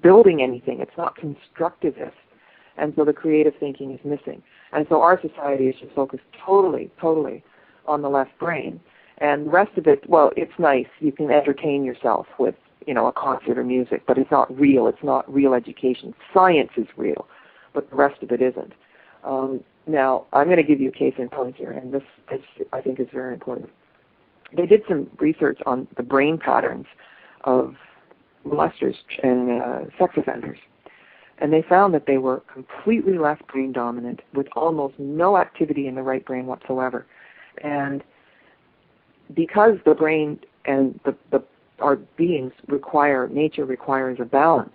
building anything. It's not constructivist. And so the creative thinking is missing. And so our society is just focused totally on the left brain. And the rest of it, well, it's nice. You can entertain yourself with, a concert or music, but it's not real. It's not real education. Science is real, but the rest of it isn't. Now, I'm going to give you a case in point here, and this I think is very important. They did some research on the brain patterns of molesters and sex offenders, and they found that they were completely left brain dominant with almost no activity in the right brain whatsoever. And because the brain and our beings nature requires a balance,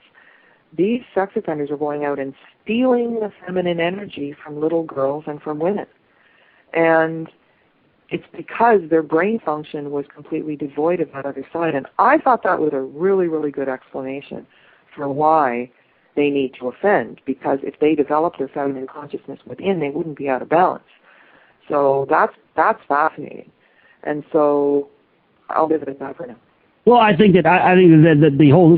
these sex offenders are going out and stealing the feminine energy from little girls and from women. And it's because their brain function was completely devoid of that other side. And I thought that was a really, really good explanation for why they need to offend, because if they developed their feminine consciousness within, they wouldn't be out of balance. So that's fascinating. And so I'll leave it at that for now. Well, I think that the whole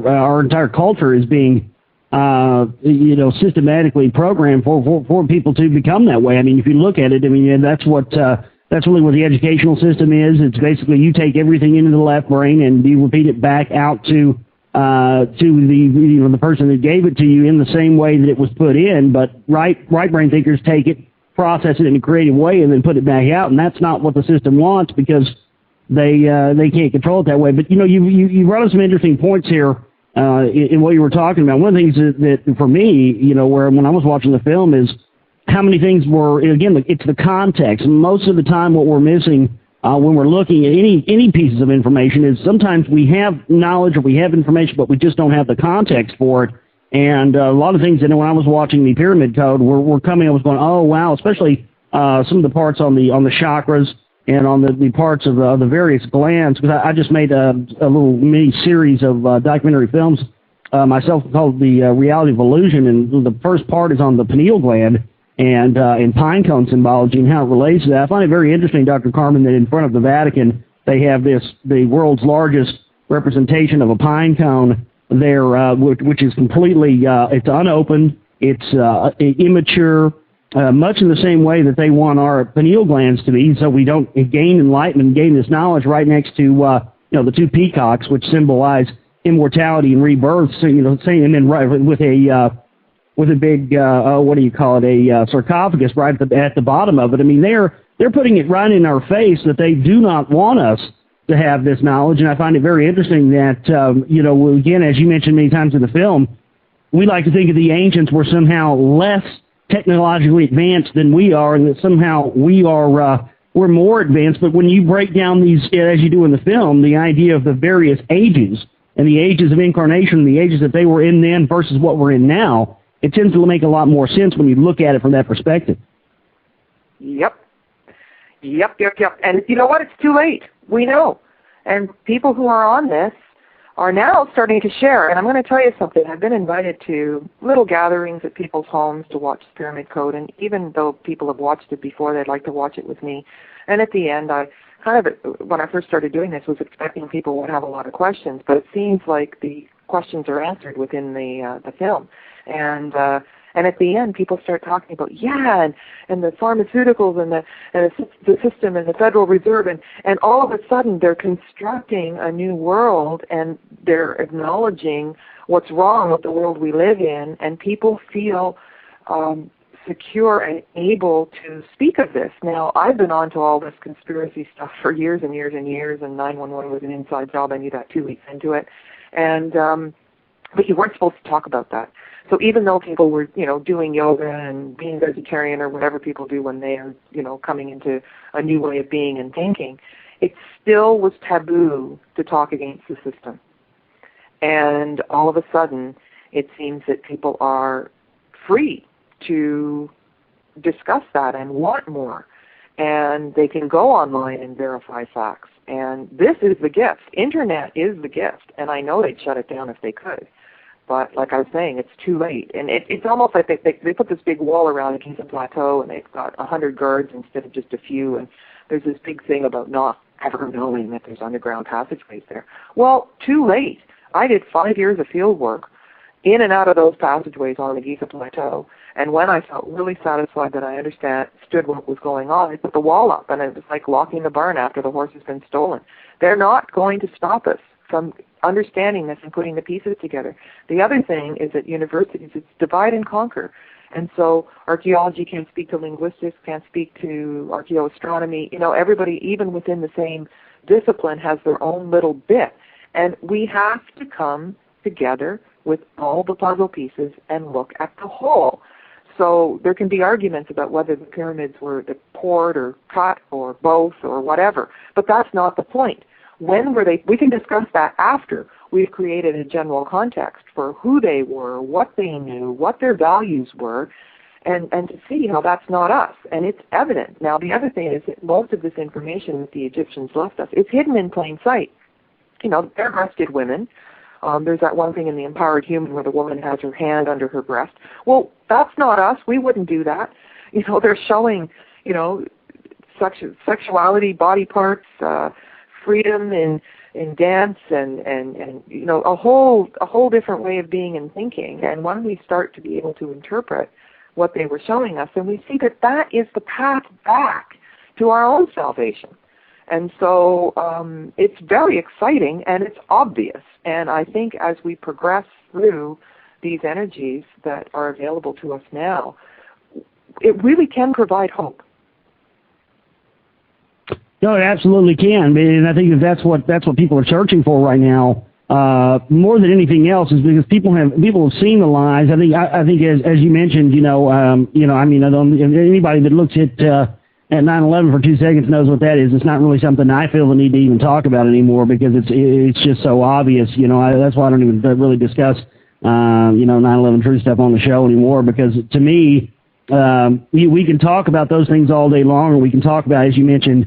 our entire culture is being systematically programmed for people to become that way. I mean, if you look at it, that's really what the educational system is. It's basically you take everything into the left brain and you repeat it back out to the person that gave it to you in the same way that it was put in. But right brain thinkers take it, process it in a creative way, and then put it back out. And that's not what the system wants, because they can't control it that way. But you brought up some interesting points here in what you were talking about. One of the things that for me, where when I was watching the film, is how many things were, again, it's the context. Most of the time what we're missing when we're looking at any pieces of information is sometimes we have knowledge or we have information, but we just don't have the context for it. And a lot of things that when I was watching the Pyramid Code were coming, I was going, oh, wow, especially some of the parts on the chakras and on the parts of the various glands, because I just made a little mini series of documentary films myself called The Reality of Illusion, and the first part is on the pineal gland and in pine cone symbology and how it relates to that. I find it very interesting, Dr. Carmen, that in front of the Vatican they have the world's largest representation of a pine cone there, which is completely, it's unopened, it's immature, much in the same way that they want our pineal glands to be, so we don't gain enlightenment, gain this knowledge right next to the two peacocks, which symbolize immortality and rebirth. So and then right with a big what do you call it, a sarcophagus right at the bottom of it. I mean, they're putting it right in our face that they do not want us to have this knowledge, and I find it very interesting that again, as you mentioned many times in the film, we like to think of the ancients were somehow less technologically advanced than we are, and that somehow we're more advanced. But when you break down these, as you do in the film, the idea of the various ages and the ages of incarnation, the ages that they were in then versus what we're in now, it tends to make a lot more sense when you look at it from that perspective. Yep. And you know what? It's too late. We know. And people who are on this are now starting to share. And I'm going to tell you something. I've been invited to little gatherings at people's homes to watch Pyramid Code. And even though people have watched it before, they'd like to watch it with me. And at the end, I kind of, when I first started doing this, was expecting people would have a lot of questions. But it seems like the questions are answered within the film. And at the end, people start talking about, and the pharmaceuticals and the system and the Federal Reserve, and all of a sudden they're constructing a new world, and they're acknowledging what's wrong with the world we live in, and people feel secure and able to speak of this. Now, I've been on to all this conspiracy stuff for years and years and years, and 911 was an inside job. I knew that 2 weeks into it. But you weren't supposed to talk about that. So even though people were, doing yoga and being vegetarian or whatever people do when they are, coming into a new way of being and thinking, it still was taboo to talk against the system. And all of a sudden, it seems that people are free to discuss that and want more. And they can go online and verify facts. And this is the gift. Internet is the gift. And I know they'd shut it down if they could. But like I was saying, it's too late. And it's almost like they put this big wall around the Giza Plateau, and they've got 100 guards instead of just a few. And there's this big thing about not ever knowing that there's underground passageways there. Well, too late. I did 5 years of field work in and out of those passageways on the Giza Plateau. And when I felt really satisfied that I understood what was going on, I put the wall up, and it was like locking the barn after the horse has been stolen. They're not going to stop us from understanding this and putting the pieces together. The other thing is at universities, it's divide and conquer. And so archaeology can't speak to linguistics, can't speak to archaeoastronomy. Everybody, even within the same discipline, has their own little bit. And we have to come together with all the puzzle pieces and look at the whole. So there can be arguments about whether the pyramids were poured or cut or both or whatever, but that's not the point. When were they? We can discuss that after we've created a general context for who they were, what they knew, what their values were, and to see how that's not us. And it's evident. Now, the other thing is that most of this information that the Egyptians left us is hidden in plain sight. They're breasted women. There's that one thing in The Empowered Human where the woman has her hand under her breast. Well, that's not us. We wouldn't do that. They're showing, sexuality, body parts, freedom in dance and a whole different way of being and thinking. And when we start to be able to interpret what they were showing us, then we see that is the path back to our own salvation. And so it's very exciting and it's obvious. And I think as we progress through these energies that are available to us now, it really can provide hope. No, it absolutely can, and I think that's what people are searching for right now. More than anything else, is because people have seen the lies. I think as you mentioned, anybody that looks at 9/11 for 2 seconds knows what that is. It's not really something I feel the need to even talk about anymore because it's just so obvious. That's why I don't even really discuss 9/11 truth stuff on the show anymore, because to me, we can talk about those things all day long, or we can talk about, as you mentioned,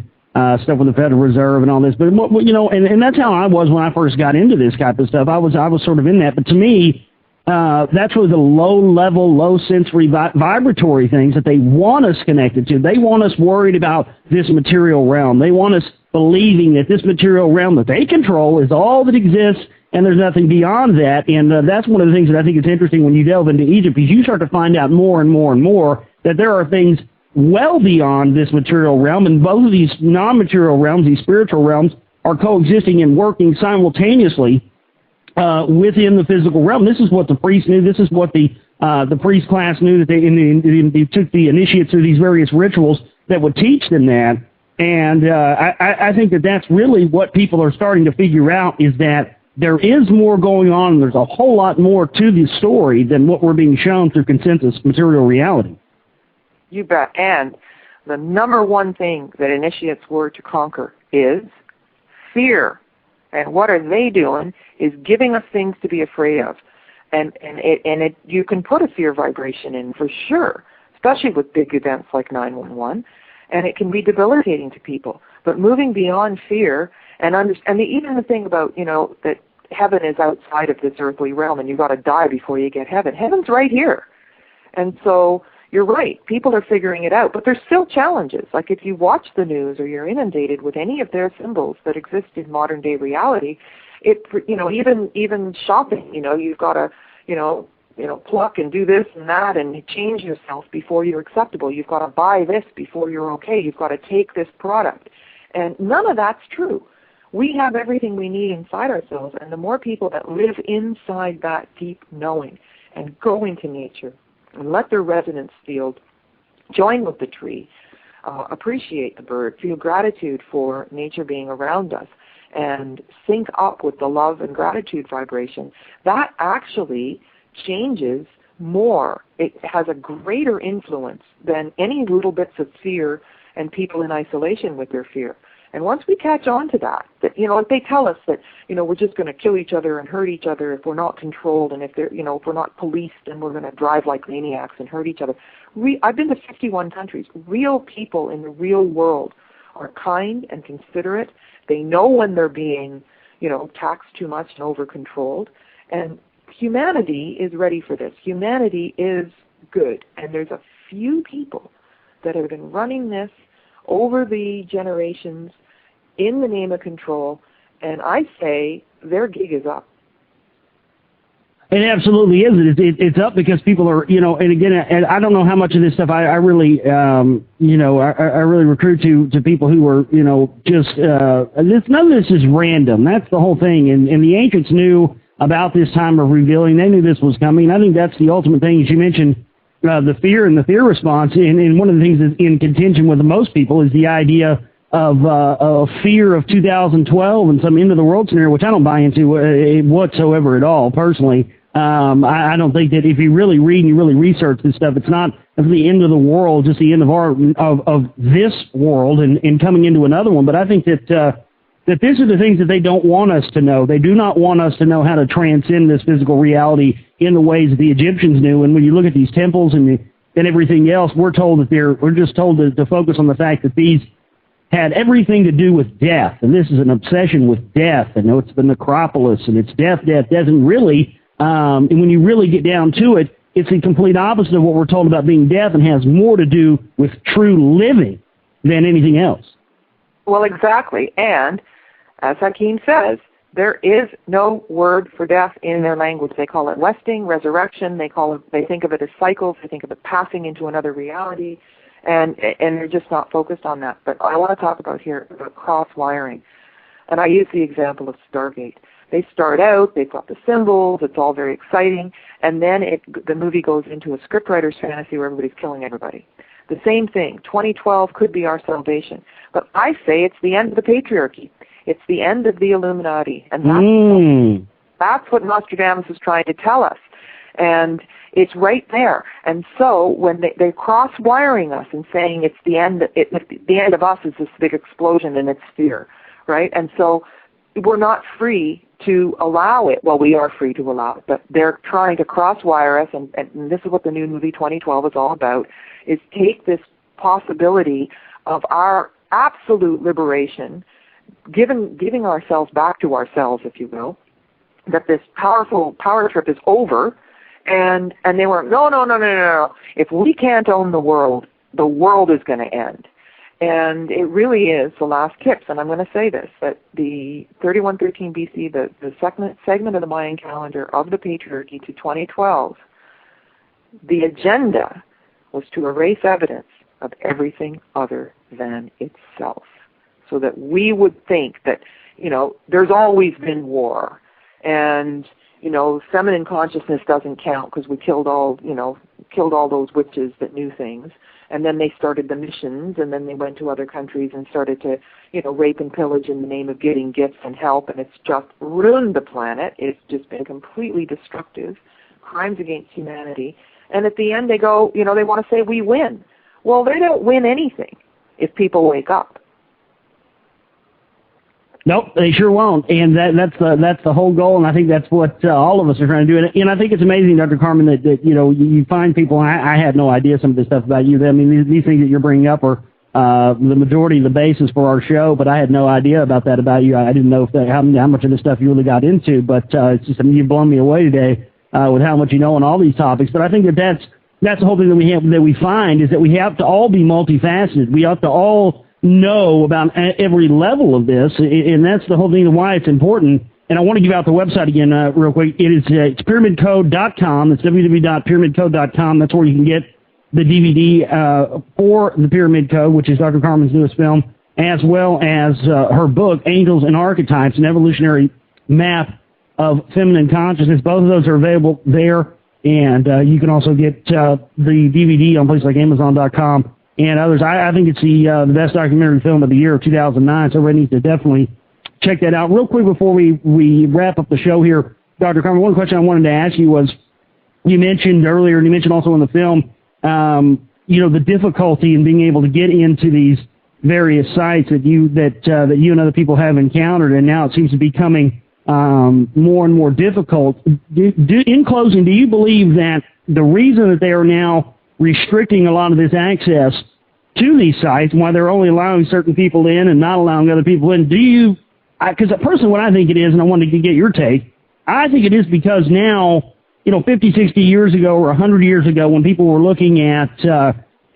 stuff with the Federal Reserve and all this. But, and that's how I was when I first got into this type of stuff. I was sort of in that. But to me, that's where the low-level, low-sensory, vibratory things that they want us connected to. They want us worried about this material realm. They want us believing that this material realm that they control is all that exists, and there's nothing beyond that. And that's one of the things that I think is interesting when you delve into Egypt, because you start to find out more and more and more that there are things well beyond this material realm, and both of these non-material realms, these spiritual realms, are coexisting and working simultaneously within the physical realm. This is what the priest knew. This is what the priest class knew, that they took the initiates through these various rituals that would teach them that. And I think that that's really what people are starting to figure out, is that there is more going on. There's a whole lot more to the story than what we're being shown through consensus material reality. You bet. And the number one thing that initiates were to conquer is fear. And what are they doing is giving us things to be afraid of. And you can put a fear vibration in for sure, especially with big events like 9/11, and it can be debilitating to people. But moving beyond fear and even the thing about, that heaven is outside of this earthly realm and you've got to die before you get heaven. Heaven's right here. And so you're right, people are figuring it out, but there's still challenges. Like if you watch the news or you're inundated with any of their symbols that exist in modern day reality, even shopping, you've got to, pluck and do this and that and change yourself before you're acceptable. You've got to buy this before you're okay. You've got to take this product. And none of that's true. We have everything we need inside ourselves, and the more people that live inside that deep knowing and go into nature and let their resonance field join with the tree, appreciate the bird, feel gratitude for nature being around us, and sync up with the love and gratitude vibration, that actually changes more. It has a greater influence than any little bits of fear and people in isolation with their fear. And once we catch on to that, if they tell us that, we're just going to kill each other and hurt each other if we're not controlled, and if we're not policed, and we're going to drive like maniacs and hurt each other. I've been to 51 countries. Real people in the real world are kind and considerate. They know when they're being, taxed too much and over-controlled. And humanity is ready for this. Humanity is good. And there's a few people that have been running this over the generations in the name of control, and I say their gig is up. It absolutely is. It's up because people are, and again, and I don't know how much of this stuff I really, I really recruit to people who are, just, none of this is random. That's the whole thing. And the ancients knew about this time of revealing. They knew this was coming. I think that's the ultimate thing. As you mentioned, the fear and the fear response, and one of the things that's in contention with most people is the idea of fear of 2012 and some end of the world scenario, which I don't buy into whatsoever at all, personally. I don't think that if you really read and you really research this stuff, it's not the end of the world, just the end of this world and coming into another one. But I think that these are the things that they don't want us to know. They do not want us to know how to transcend this physical reality in the ways that the Egyptians knew. And when you look at these temples and everything else, we're told that we're just told to focus on the fact that these had everything to do with death, and this is an obsession with death. And it's the necropolis, and it's death. And really, and when you really get down to it, it's the complete opposite of what we're told about being death, and has more to do with true living than anything else. Well, exactly. And as Hakeem says, there is no word for death in their language. They call it westing, resurrection. They think of it as cycles. They think of it passing into another reality. And they're just not focused on that. But I want to talk about cross-wiring. And I use the example of Stargate. They start out, they've got the symbols, it's all very exciting, and then the movie goes into a scriptwriter's fantasy where everybody's killing everybody. The same thing, 2012 could be our salvation. But I say it's the end of the patriarchy. It's the end of the Illuminati. And that's what Nostradamus is trying to tell us. And it's right there. And so when they're cross-wiring us and saying it's the end, the end of us is this big explosion and it's fear, right? And so we're not free to allow it. Well, we are free to allow it, but they're trying to cross-wire us, and this is what the new movie 2012 is all about, is take this possibility of our absolute liberation, giving ourselves back to ourselves, if you will, that this powerful power trip is over. And they were, no. If we can't own the world is going to end. And it really is the last tips. And I'm going to say this, that the 3113 BC, the segment of the Mayan calendar of the patriarchy to 2012, the agenda was to erase evidence of everything other than itself, so that we would think that, there's always been war, and, feminine consciousness doesn't count because we killed all those witches that knew things. And then they started the missions, and then they went to other countries and started to, rape and pillage in the name of getting gifts and help, and it's just ruined the planet. It's just been completely destructive, crimes against humanity. And at the end they go, they want to say we win. Well, they don't win anything if people wake up. Nope, they sure won't, and that's the whole goal, and I think that's what all of us are trying to do. And I think it's amazing, Dr. Carmen, that you find people. I had no idea some of this stuff about you. I mean, these things that you're bringing up are the majority of the basis for our show, but I had no idea about that about you. I didn't know how much of this stuff you really got into, but it's just, you've blown me away today with how much you know on all these topics. But I think that's the whole thing that we find is that we have to all be multifaceted. We have to all know about every level of this, and that's the whole thing why it's important. And I want to give out the website again real quick. It's pyramidcode.com. It's www.pyramidcode.com. That's where you can get the DVD for the Pyramid Code, which is Dr. Carmen's newest film, as well as her book, Angels and Archetypes, an evolutionary map of feminine consciousness. Both of those are available there, and you can also get the DVD on places like Amazon.com and others. I think it's the best documentary film of the year of 2009, so everybody needs to definitely check that out. Real quick before we wrap up the show here, Dr. Carmen, one question I wanted to ask you was, you mentioned earlier, and you mentioned also in the film, the difficulty in being able to get into these various sites that you and other people have encountered, and now it seems to be becoming more and more difficult. In closing, do you believe that the reason that they are now restricting a lot of this access to these sites, why they're only allowing certain people in and not allowing other people in, because personally what I think it is, and I wanted to get your take, I think it is because now, 50, 60 years ago or 100 years ago when people were looking at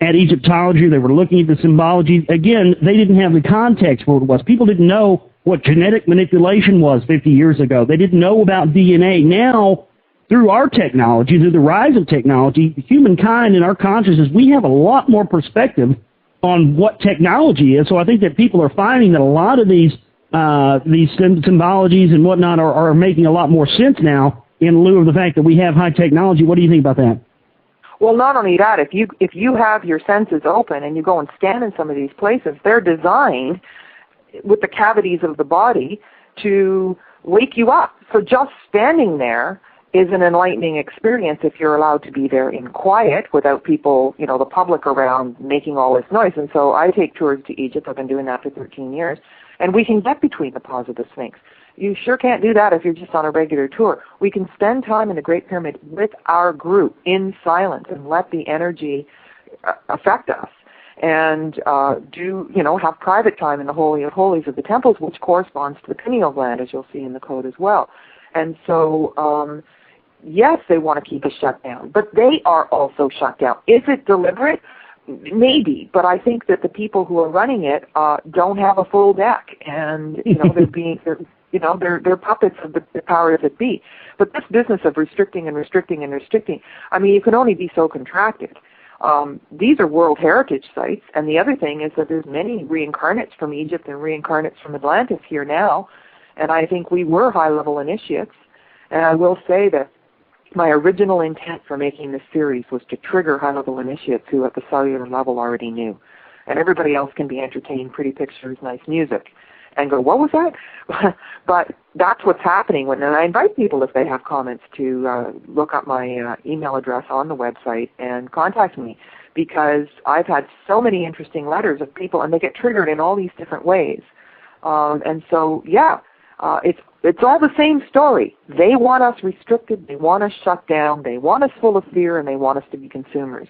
Egyptology, they were looking at the symbology, again, they didn't have the context for what it was. People didn't know what genetic manipulation was 50 years ago. They didn't know about DNA. Now, through our technology, through the rise of technology, humankind and our consciousness, we have a lot more perspective on what technology is. So I think that people are finding that a lot of these symbologies and whatnot are making a lot more sense now in lieu of the fact that we have high technology. What do you think about that? Well, not only that, if you have your senses open and you go and scan in some of these places, they're designed with the cavities of the body to wake you up. So just standing there is an enlightening experience if you're allowed to be there in quiet without people, the public around making all this noise. And so I take tours to Egypt. I've been doing that for 13 years. And we can get between the paws of the Sphinx. You sure can't do that if you're just on a regular tour. We can spend time in the Great Pyramid with our group in silence and let the energy affect us. And have private time in the Holy of Holies of the temples, which corresponds to the pineal gland, as you'll see in the code as well. And so, yes, they want to keep us shut down, but they are also shut down. Is it deliberate? Maybe, but I think that the people who are running it don't have a full deck, and they're puppets of the powers that be. But this business of restricting and restricting and restricting, I mean, you can only be so contracted. These are World Heritage Sites, and the other thing is that there's many reincarnates from Egypt and reincarnates from Atlantis here now, and I think we were high-level initiates. And I will say that my original intent for making this series was to trigger high-level initiates who at the cellular level already knew. And everybody else can be entertained, pretty pictures, nice music, and go, what was that? But that's what's happening. And I invite people, if they have comments, to look up my email address on the website and contact me, because I've had so many interesting letters of people, and they get triggered in all these different ways. And so, it's all the same story. They want us restricted, they want us shut down, they want us full of fear, and they want us to be consumers.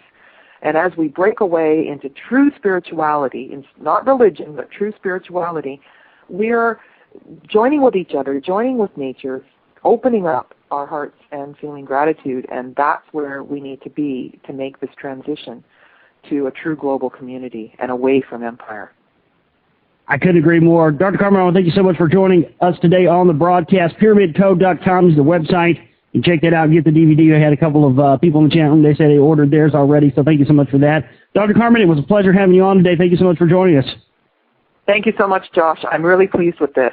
And as we break away into true spirituality, not religion, but true spirituality, we're joining with each other, joining with nature, opening up our hearts and feeling gratitude, and that's where we need to be to make this transition to a true global community and away from empire. I couldn't agree more. Dr. Carmen, thank you so much for joining us today on the broadcast. PyramidCode.com is the website. You check that out and get the DVD. I had a couple of people in the chat room. They said they ordered theirs already, so thank you so much for that. Dr. Carmen, it was a pleasure having you on today. Thank you so much for joining us. Thank you so much, Josh. I'm really pleased with this.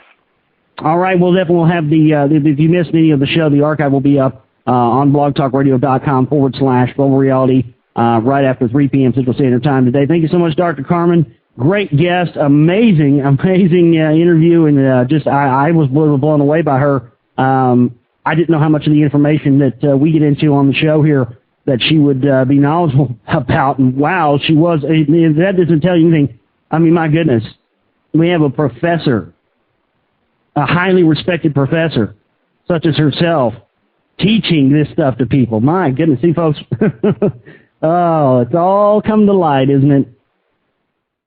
All right, we'll definitely have if you missed any of the show, the archive will be up on blogtalkradio.com/Global Reality right after 3 p.m. Central Standard Time today. Thank you so much, Dr. Carmen. Great guest, amazing interview, and I was blown away by her. I didn't know how much of the information that we get into on the show here that she would be knowledgeable about, and wow, she was. That doesn't tell you anything. I mean, my goodness, we have a professor, a highly respected professor, such as herself, teaching this stuff to people. My goodness, see, folks, oh, it's all come to light, isn't it?